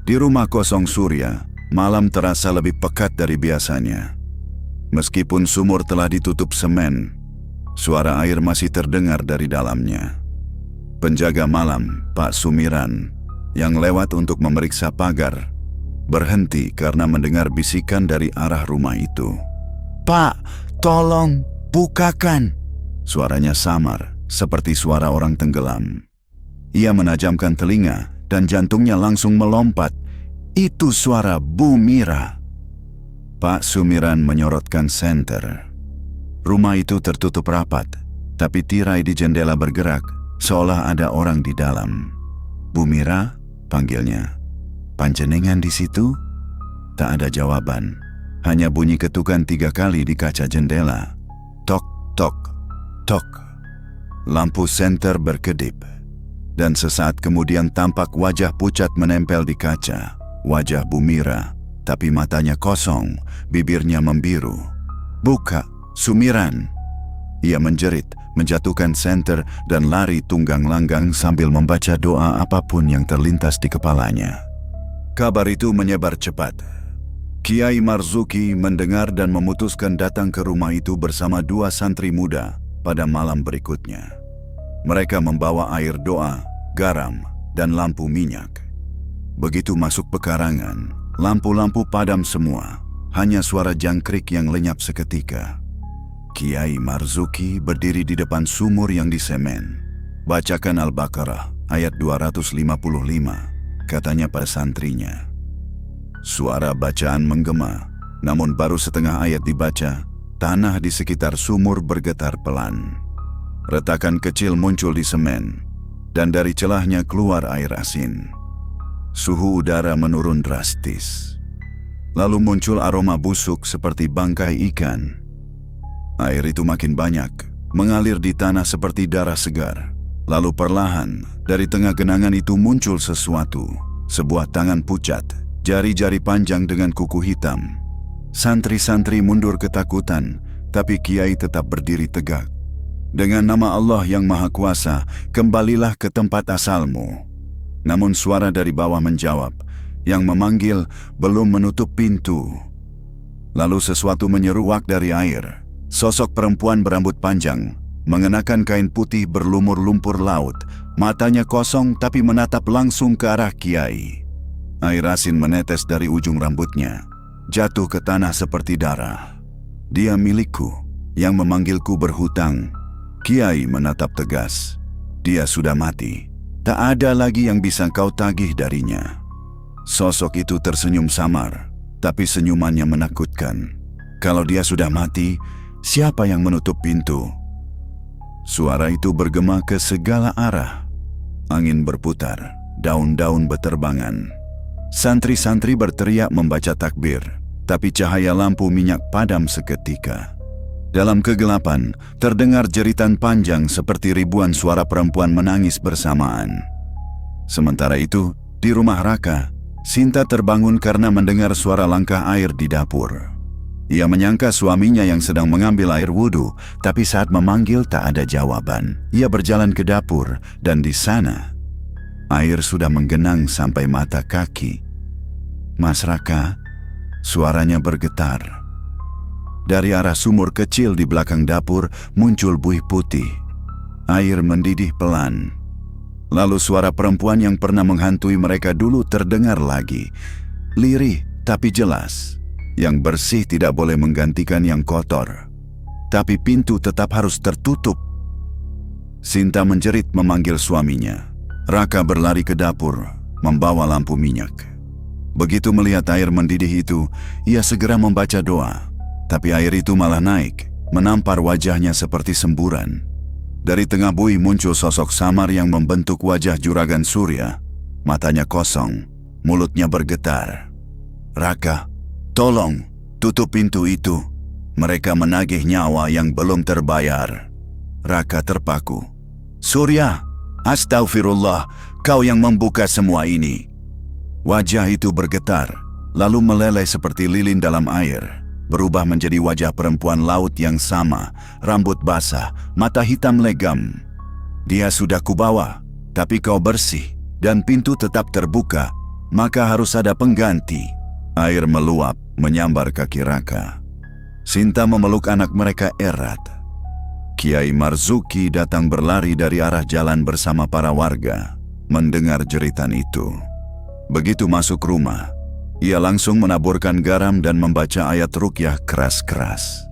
Di rumah kosong Surya, malam terasa lebih pekat dari biasanya. Meskipun sumur telah ditutup semen, suara air masih terdengar dari dalamnya. Penjaga malam, Pak Sumiran, yang lewat untuk memeriksa pagar, berhenti karena mendengar bisikan dari arah rumah itu. "Pak, tolong bukakan." Suaranya samar, seperti suara orang tenggelam. Ia menajamkan telinga dan jantungnya langsung melompat. Itu suara Bu Mira. Pak Sumiran menyorotkan senter. Rumah itu tertutup rapat, tapi tirai di jendela bergerak, seolah ada orang di dalam. "Bu Mira?" panggilnya. "Panjenengan di situ?" Tak ada jawaban. Hanya bunyi ketukan 3 kali di kaca jendela. Tok, tok, tok. Lampu senter berkedip. Dan sesaat kemudian tampak wajah pucat menempel di kaca. Wajah Bu Mira, tapi matanya kosong, bibirnya membiru. "Buka, Sumiran!" Ia menjerit, menjatuhkan senter dan lari tunggang langgang sambil membaca doa apapun yang terlintas di kepalanya. Kabar itu menyebar cepat. Kiai Marzuki mendengar dan memutuskan datang ke rumah itu bersama 2 santri muda pada malam berikutnya. Mereka membawa air doa, garam, dan lampu minyak. Begitu masuk pekarangan, lampu-lampu padam semua, hanya suara jangkrik yang lenyap seketika. Kiai Marzuki berdiri di depan sumur yang disemen. "Bacakan Al-Baqarah ayat 255, katanya pada santrinya. Suara bacaan menggema, namun baru setengah ayat dibaca, tanah di sekitar sumur bergetar pelan. Retakan kecil muncul di semen, dan dari celahnya keluar air asin. Suhu udara menurun drastis. Lalu muncul aroma busuk seperti bangkai ikan. Air itu makin banyak, mengalir di tanah seperti darah segar. Lalu perlahan, dari tengah genangan itu muncul sesuatu, sebuah tangan pucat, jari-jari panjang dengan kuku hitam. Santri-santri mundur ketakutan, tapi Kiai tetap berdiri tegak. "Dengan nama Allah yang Maha Kuasa, kembalilah ke tempat asalmu." Namun suara dari bawah menjawab, yang memanggil belum menutup pintu. Lalu sesuatu menyeruak dari air. Sosok perempuan berambut panjang, mengenakan kain putih berlumur lumpur laut, matanya kosong tapi menatap langsung ke arah Kiai. Air asin menetes dari ujung rambutnya, jatuh ke tanah seperti darah. "Dia milikku, yang memanggilku berhutang." Kiai menatap tegas. "Dia sudah mati. Tak ada lagi yang bisa kau tagih darinya." Sosok itu tersenyum samar, tapi senyumannya menakutkan. "Kalau dia sudah mati, siapa yang menutup pintu?" Suara itu bergema ke segala arah. Angin berputar, daun-daun beterbangan. Santri-santri berteriak membaca takbir, tapi cahaya lampu minyak padam seketika. Dalam kegelapan, terdengar jeritan panjang seperti ribuan suara perempuan menangis bersamaan. Sementara itu, di rumah Raka, Sinta terbangun karena mendengar suara langkah air di dapur. Ia menyangka suaminya yang sedang mengambil air wudhu, tapi saat memanggil tak ada jawaban. Ia berjalan ke dapur, dan di sana, air sudah menggenang sampai mata kaki. "Mas Raka," suaranya bergetar. Dari arah sumur kecil di belakang dapur muncul buih putih. Air mendidih pelan. Lalu suara perempuan yang pernah menghantui mereka dulu terdengar lagi. Lirih tapi jelas. Yang bersih tidak boleh menggantikan yang kotor. Tapi pintu tetap harus tertutup. Sinta menjerit memanggil suaminya. Raka berlari ke dapur, membawa lampu minyak. Begitu melihat air mendidih itu, ia segera membaca doa. Tapi air itu malah naik, menampar wajahnya seperti semburan. Dari tengah buih muncul sosok samar yang membentuk wajah juragan Surya. Matanya kosong, mulutnya bergetar. "Raka, tolong, tutup pintu itu. Mereka menagih nyawa yang belum terbayar." Raka terpaku. "Surya, astagfirullah, kau yang membuka semua ini." Wajah itu bergetar, lalu meleleh seperti lilin dalam air. Berubah menjadi wajah perempuan laut yang sama, rambut basah, mata hitam legam. "Dia sudah kubawa, tapi kau bersih, dan pintu tetap terbuka, maka harus ada pengganti." Air meluap, menyambar kaki Raka. Sinta memeluk anak mereka erat. Kiai Marzuki datang berlari dari arah jalan bersama para warga, mendengar jeritan itu. Begitu masuk rumah, ia langsung menaburkan garam dan membaca ayat ruqyah keras-keras.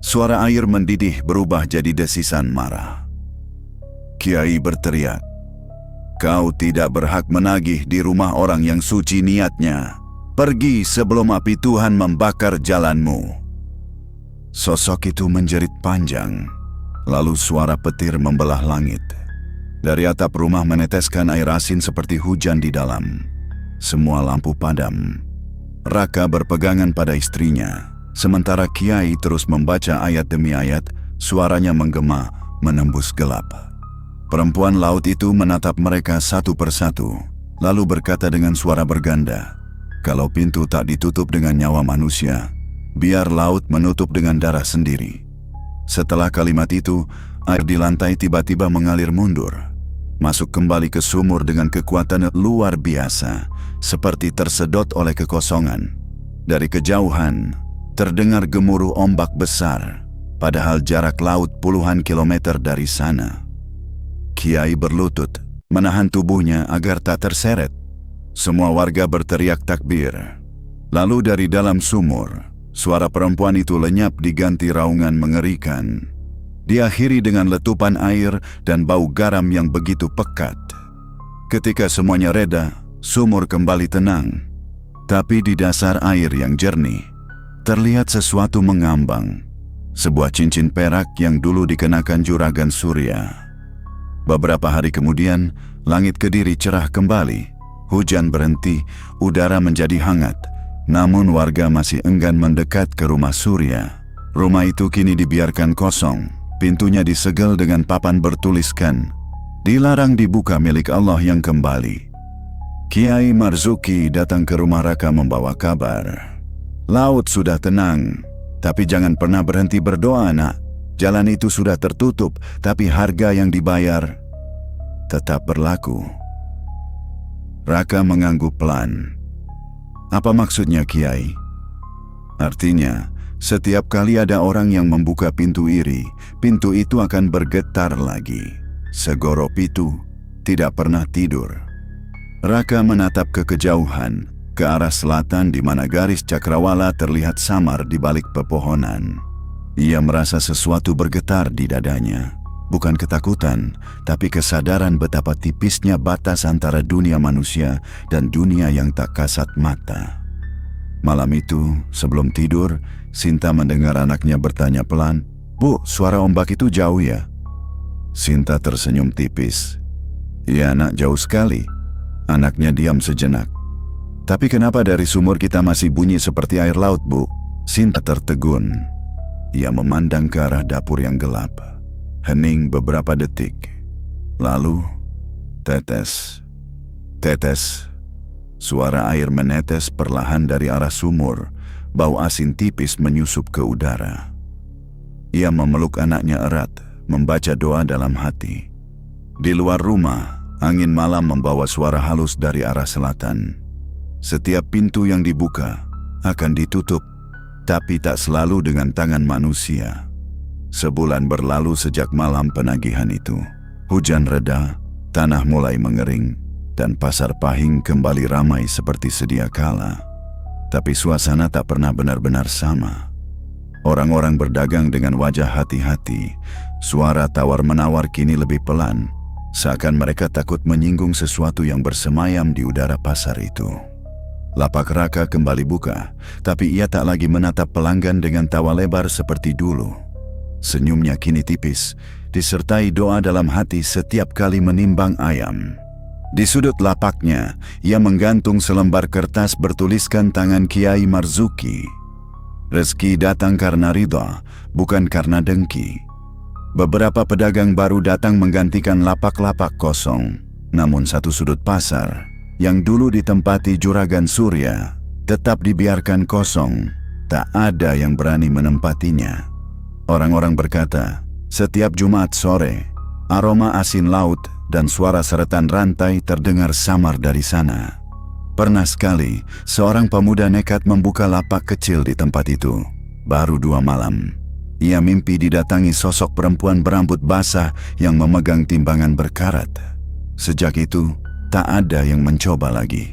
Suara air mendidih berubah jadi desisan marah. Kiai berteriak, "Kau tidak berhak menagih di rumah orang yang suci niatnya. Pergi sebelum api Tuhan membakar jalanmu." Sosok itu menjerit panjang, lalu suara petir membelah langit. Dari atap rumah meneteskan air asin seperti hujan di dalam. Semua lampu padam. Raka berpegangan pada istrinya, sementara Kiai terus membaca ayat demi ayat, suaranya menggema, menembus gelap. Perempuan laut itu menatap mereka satu persatu, lalu berkata dengan suara berganda, "Kalau pintu tak ditutup dengan nyawa manusia, biar laut menutup dengan darah sendiri." Setelah kalimat itu, air di lantai tiba-tiba mengalir mundur, masuk kembali ke sumur dengan kekuatan luar biasa, seperti tersedot oleh kekosongan. Dari kejauhan, terdengar gemuruh ombak besar, padahal jarak laut puluhan kilometer dari sana. Kiai berlutut, menahan tubuhnya agar tak terseret. Semua warga berteriak takbir. Lalu dari dalam sumur, suara perempuan itu lenyap diganti raungan mengerikan. Diakhiri dengan letupan air dan bau garam yang begitu pekat. Ketika semuanya reda, sumur kembali tenang. Tapi di dasar air yang jernih, terlihat sesuatu mengambang. Sebuah cincin perak yang dulu dikenakan juragan Surya. Beberapa hari kemudian, langit Kediri cerah kembali. Hujan berhenti, udara menjadi hangat. Namun warga masih enggan mendekat ke rumah Surya. Rumah itu kini dibiarkan kosong. Pintunya disegel dengan papan bertuliskan, "Dilarang dibuka milik Allah yang kembali." Kiai Marzuki datang ke rumah Raka membawa kabar. "Laut sudah tenang, tapi jangan pernah berhenti berdoa, nak. Jalan itu sudah tertutup, tapi harga yang dibayar tetap berlaku." Raka mengangguk pelan. "Apa maksudnya, Kiai?" "Artinya, setiap kali ada orang yang membuka pintu iri, pintu itu akan bergetar lagi. Segoro Pitu tidak pernah tidur." Raka menatap ke kejauhan, ke arah selatan di mana garis cakrawala terlihat samar di balik pepohonan. Ia merasa sesuatu bergetar di dadanya. Bukan ketakutan, tapi kesadaran betapa tipisnya batas antara dunia manusia dan dunia yang tak kasat mata. Malam itu, sebelum tidur, Sinta mendengar anaknya bertanya pelan, "Bu, suara ombak itu jauh ya?" Sinta tersenyum tipis. "Iya nak, jauh sekali." Anaknya diam sejenak. "Tapi kenapa dari sumur kita masih bunyi seperti air laut, Bu?" Sinta tertegun. Ia memandang ke arah dapur yang gelap. Hening beberapa detik. Lalu, tetes, tetes. Suara air menetes perlahan dari arah sumur. Bau asin tipis menyusup ke udara. Ia memeluk anaknya erat, membaca doa dalam hati. Di luar rumah, angin malam membawa suara halus dari arah selatan. Setiap pintu yang dibuka akan ditutup, tapi tak selalu dengan tangan manusia. Sebulan berlalu sejak malam penagihan itu. Hujan reda, tanah mulai mengering, dan pasar Pahing kembali ramai seperti sedia kala. Tapi suasana tak pernah benar-benar sama. Orang-orang berdagang dengan wajah hati-hati. Suara tawar-menawar kini lebih pelan, seakan mereka takut menyinggung sesuatu yang bersemayam di udara pasar itu. Lapak Raka kembali buka, tapi ia tak lagi menatap pelanggan dengan tawa lebar seperti dulu. Senyumnya kini tipis, disertai doa dalam hati setiap kali menimbang ayam. Di sudut lapaknya, ia menggantung selembar kertas bertuliskan tangan Kiai Marzuki. Rezeki datang karena ridha, bukan karena dengki. Beberapa pedagang baru datang menggantikan lapak-lapak kosong. Namun satu sudut pasar, yang dulu ditempati Juragan Surya, tetap dibiarkan kosong. Tak ada yang berani menempatinya. Orang-orang berkata, setiap Jumat sore, aroma asin laut dan suara seretan rantai terdengar samar dari sana. Pernah sekali, seorang pemuda nekat membuka lapak kecil di tempat itu. Baru 2 malam, ia mimpi didatangi sosok perempuan berambut basah yang memegang timbangan berkarat. Sejak itu, tak ada yang mencoba lagi.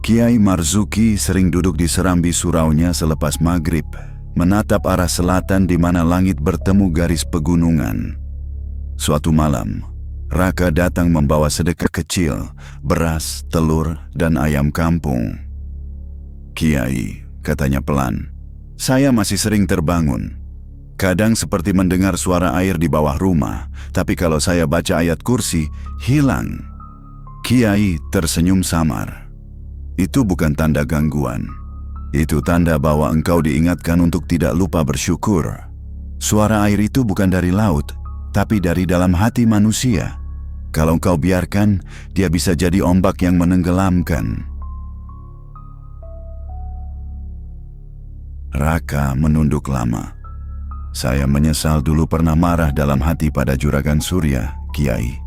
Kiai Marzuki sering duduk di serambi suraunya selepas maghrib, menatap arah selatan di mana langit bertemu garis pegunungan. Suatu malam, Raka datang membawa sedekah kecil, beras, telur, dan ayam kampung. "Kiai," katanya pelan, "saya masih sering terbangun. Kadang seperti mendengar suara air di bawah rumah, tapi kalau saya baca ayat kursi, hilang." Kiai tersenyum samar. "Itu bukan tanda gangguan. Itu tanda bahwa engkau diingatkan untuk tidak lupa bersyukur. Suara air itu bukan dari laut, tapi dari dalam hati manusia. Kalau engkau biarkan, dia bisa jadi ombak yang menenggelamkan." Raka menunduk lama. "Saya menyesal dulu pernah marah dalam hati pada Juragan Surya, Kiai.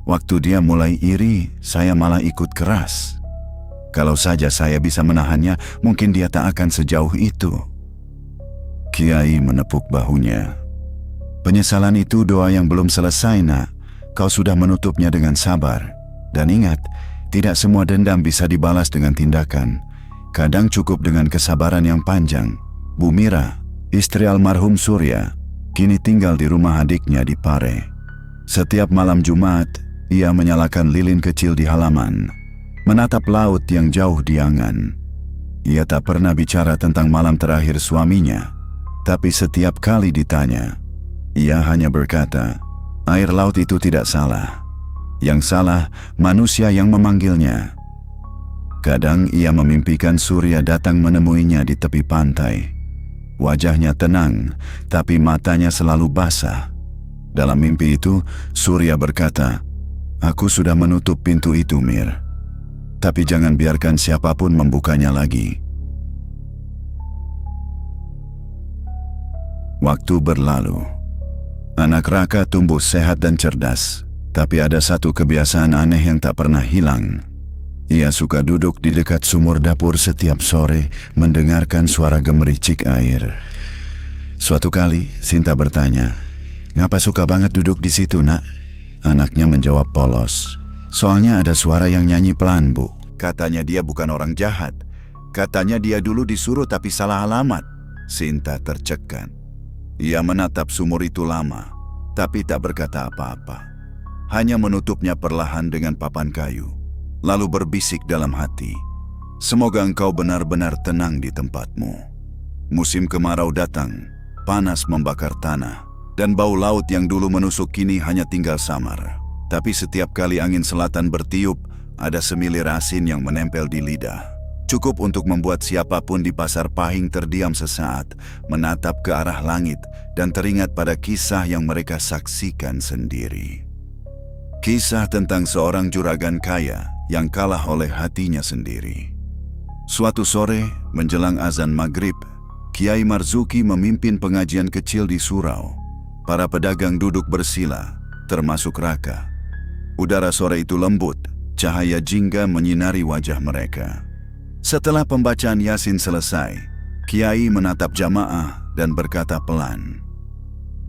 Waktu dia mulai iri, saya malah ikut keras. Kalau saja saya bisa menahannya, mungkin dia tak akan sejauh itu." Kiai menepuk bahunya. "Penyesalan itu doa yang belum selesai, nak. Kau sudah menutupnya dengan sabar. Dan ingat, tidak semua dendam bisa dibalas dengan tindakan. Kadang cukup dengan kesabaran yang panjang." Bu Mira, istri almarhum Surya, kini tinggal di rumah adiknya di Pare. Setiap malam Jumat, ia menyalakan lilin kecil di halaman, menatap laut yang jauh di angan. Ia tak pernah bicara tentang malam terakhir suaminya, tapi setiap kali ditanya, ia hanya berkata, air laut itu tidak salah. Yang salah, manusia yang memanggilnya. Kadang ia memimpikan Surya datang menemuinya di tepi pantai. Wajahnya tenang, tapi matanya selalu basah. Dalam mimpi itu, Surya berkata, "Aku sudah menutup pintu itu, Mir. Tapi jangan biarkan siapapun membukanya lagi." Waktu berlalu. Anak Raka tumbuh sehat dan cerdas, tapi ada satu kebiasaan aneh yang tak pernah hilang. Ia suka duduk di dekat sumur dapur setiap sore, mendengarkan suara gemericik air. Suatu kali, Sinta bertanya, "Ngapa suka banget duduk di situ, nak?" Anaknya menjawab polos, "Soalnya ada suara yang nyanyi pelan, Bu. Katanya dia bukan orang jahat. Katanya dia dulu disuruh tapi salah alamat." Sinta tercekat. Ia menatap sumur itu lama, tapi tak berkata apa-apa. Hanya menutupnya perlahan dengan papan kayu, lalu berbisik dalam hati, "Semoga engkau benar-benar tenang di tempatmu." Musim kemarau datang, panas membakar tanah, dan bau laut yang dulu menusuk kini hanya tinggal samar. Tapi setiap kali angin selatan bertiup, ada semilir asin yang menempel di lidah. Cukup untuk membuat siapapun di Pasar Pahing terdiam sesaat, menatap ke arah langit, dan teringat pada kisah yang mereka saksikan sendiri. Kisah tentang seorang juragan kaya yang kalah oleh hatinya sendiri. Suatu sore, menjelang azan maghrib, Kiai Marzuki memimpin pengajian kecil di surau. Para pedagang duduk bersila, termasuk Raka. Udara sore itu lembut, cahaya jingga menyinari wajah mereka. Setelah pembacaan Yasin selesai, Kiai menatap jamaah dan berkata pelan,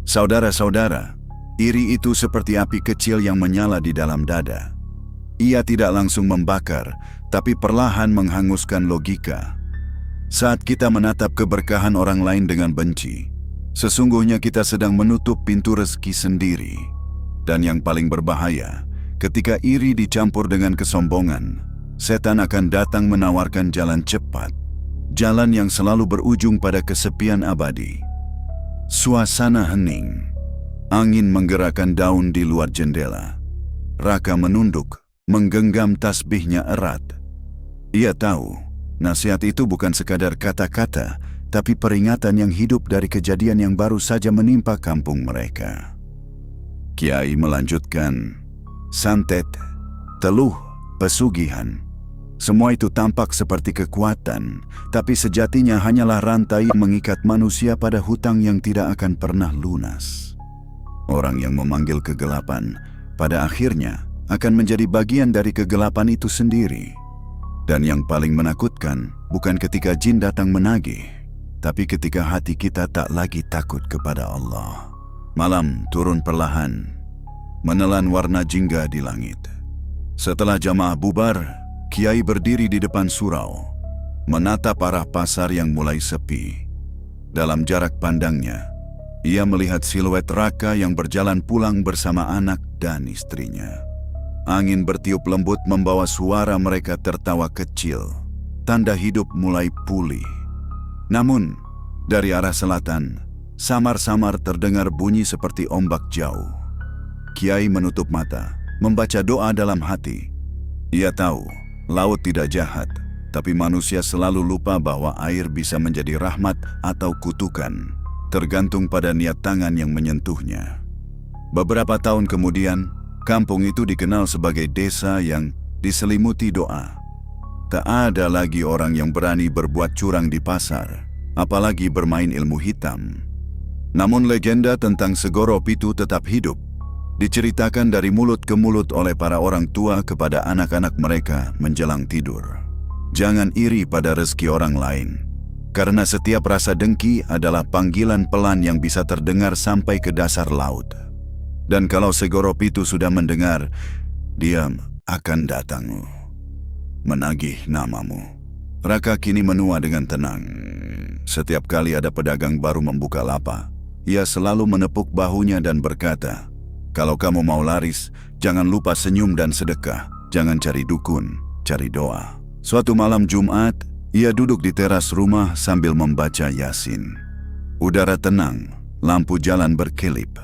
"Saudara-saudara, iri itu seperti api kecil yang menyala di dalam dada. Ia tidak langsung membakar, tapi perlahan menghanguskan logika. Saat kita menatap keberkahan orang lain dengan benci, sesungguhnya kita sedang menutup pintu rezeki sendiri. Dan yang paling berbahaya, ketika iri dicampur dengan kesombongan, setan akan datang menawarkan jalan cepat, jalan yang selalu berujung pada kesepian abadi. Suasana hening. Angin menggerakkan daun di luar jendela. Raka menunduk, menggenggam tasbihnya erat. Ia tahu, nasihat itu bukan sekadar kata-kata, tapi peringatan yang hidup dari kejadian yang baru saja menimpa kampung mereka. Kiai melanjutkan, santet, teluh, pesugihan. Semua itu tampak seperti kekuatan, tapi sejatinya hanyalah rantai yang mengikat manusia pada hutang yang tidak akan pernah lunas. Orang yang memanggil kegelapan, pada akhirnya akan menjadi bagian dari kegelapan itu sendiri. Dan yang paling menakutkan bukan ketika jin datang menagih, tapi ketika hati kita tak lagi takut kepada Allah. Malam turun perlahan, menelan warna jingga di langit. Setelah jamaah bubar, Kiai berdiri di depan surau, menatap arah pasar yang mulai sepi. Dalam jarak pandangnya, ia melihat siluet Raka yang berjalan pulang bersama anak dan istrinya. Angin bertiup lembut membawa suara mereka tertawa kecil, tanda hidup mulai pulih. Namun, dari arah selatan, samar-samar terdengar bunyi seperti ombak jauh. Kiai menutup mata, membaca doa dalam hati. Ia tahu, laut tidak jahat, tapi manusia selalu lupa bahwa air bisa menjadi rahmat atau kutukan, tergantung pada niat tangan yang menyentuhnya. Beberapa tahun kemudian, kampung itu dikenal sebagai desa yang diselimuti doa. Tak ada lagi orang yang berani berbuat curang di pasar, apalagi bermain ilmu hitam. Namun legenda tentang Segoro Pitu tetap hidup, diceritakan dari mulut ke mulut oleh para orang tua kepada anak-anak mereka menjelang tidur. Jangan iri pada rezeki orang lain, karena setiap rasa dengki adalah panggilan pelan yang bisa terdengar sampai ke dasar laut. Dan kalau Segoro Pitu sudah mendengar, dia akan datang menagih namamu. Raka kini menua dengan tenang. Setiap kali ada pedagang baru membuka lapak, ia selalu menepuk bahunya dan berkata, "Kalau kamu mau laris, jangan lupa senyum dan sedekah. Jangan cari dukun, cari doa." Suatu malam Jumat, ia duduk di teras rumah sambil membaca Yasin. Udara tenang, lampu jalan berkelip.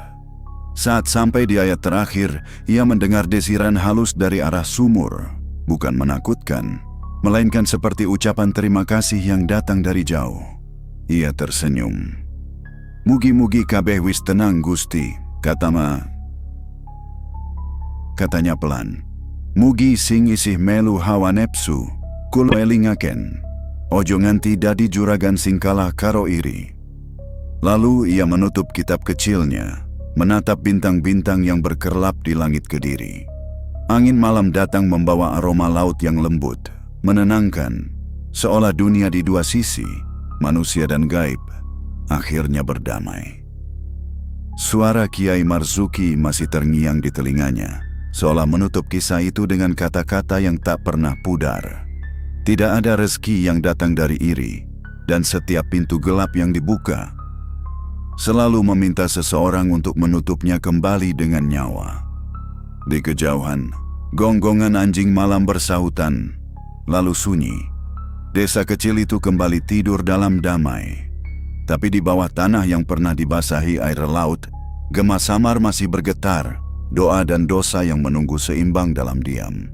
Saat sampai di ayat terakhir, ia mendengar desiran halus dari arah sumur. Bukan menakutkan, melainkan seperti ucapan terima kasih yang datang dari jauh. Ia tersenyum. "Mugi-mugi kabeh wis tenang Gusti," katanya pelan. "Mugi sing isih melu hawa nepsu, kula elingaken. Ojo nganti dadi juragan sing kalah karo iri." Lalu ia menutup kitab kecilnya, menatap bintang-bintang yang berkerlap di langit Kediri. Angin malam datang membawa aroma laut yang lembut, menenangkan, seolah dunia di dua sisi, manusia dan gaib, akhirnya berdamai. Suara Kiai Marzuki masih terngiang di telinganya, seolah menutup kisah itu dengan kata-kata yang tak pernah pudar. Tidak ada rezeki yang datang dari iri, dan setiap pintu gelap yang dibuka selalu meminta seseorang untuk menutupnya kembali dengan nyawa. Di kejauhan, gonggongan anjing malam bersahutan, lalu sunyi. Desa kecil itu kembali tidur dalam damai. Tapi di bawah tanah yang pernah dibasahi air laut, gema samar masih bergetar, doa dan dosa yang menunggu seimbang dalam diam.